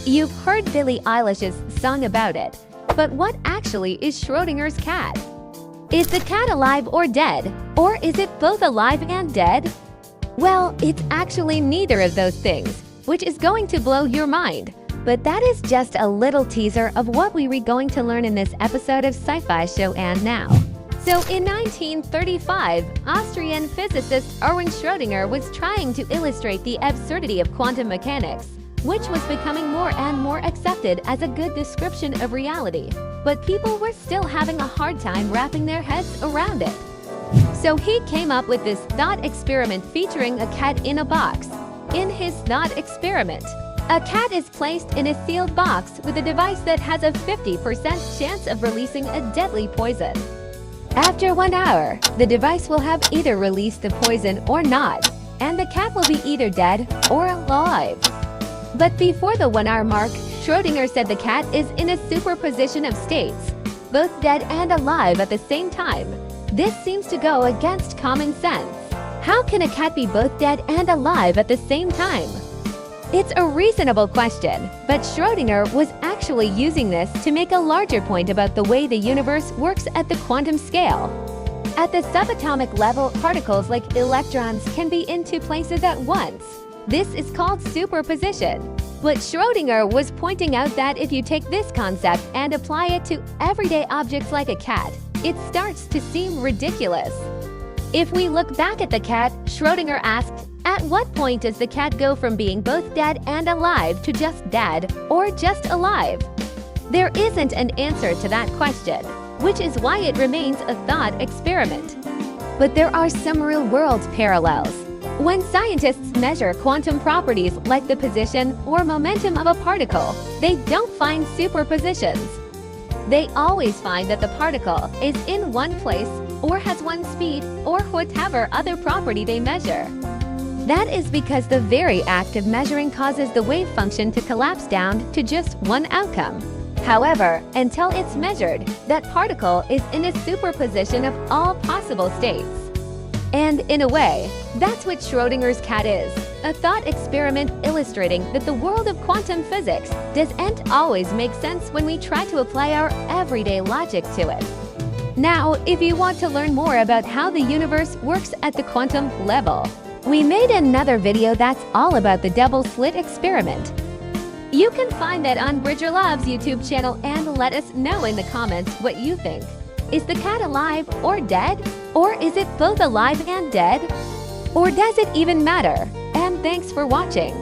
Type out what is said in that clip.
You've heard Billie Eilish's song about it, but what actually is Schrödinger's cat? Is the cat alive or dead? Or is it both alive and dead? Well, it's actually neither of those things, which is going to blow your mind. But that is just a little teaser of what we're going to learn in this episode of Sci-Fi Show and Now. So in 1935, Austrian physicist Erwin Schrödinger was trying to illustrate the absurdity of quantum mechanics, which was becoming more and more accepted as a good description of reality. But people were still having a hard time wrapping their heads around it. So he came up with this thought experiment featuring a cat in a box. In his thought experiment, a cat is placed in a sealed box with a device that has a 50% chance of releasing a deadly poison. After 1 hour, the device will have either released the poison or not, and the cat will be either dead or alive. But before the 1 hour mark, Schrödinger said the cat is in a superposition of states, both dead and alive at the same time. This seems to go against common sense. How can a cat be both dead and alive at the same time? It's a reasonable question, but Schrödinger was actually using this to make a larger point about the way the universe works at the quantum scale. At the subatomic level, particles like electrons can be in two places at once. This is called superposition. But Schrödinger was pointing out that if you take this concept and apply it to everyday objects like a cat, it starts to seem ridiculous. If we look back at the cat, Schrödinger asked, at what point does the cat go from being both dead and alive to just dead or just alive? There isn't an answer to that question, which is why it remains a thought experiment. But there are some real-world parallels. When scientists measure quantum properties like the position or momentum of a particle, they don't find superpositions. They always find that the particle is in one place or has one speed or whatever other property they measure. That is because the very act of measuring causes the wave function to collapse down to just one outcome. However, until it's measured, that particle is in a superposition of all possible states. And in a way, that's what Schrödinger's cat is, a thought experiment illustrating that the world of quantum physics doesn't always make sense when we try to apply our everyday logic to it. Now, if you want to learn more about how the universe works at the quantum level, we made another video that's all about the double slit experiment. You can find that on Bridger Love's YouTube channel and let us know in the comments what you think. Is the cat alive or dead? Or is it both alive and dead? Or does it even matter? And thanks for watching.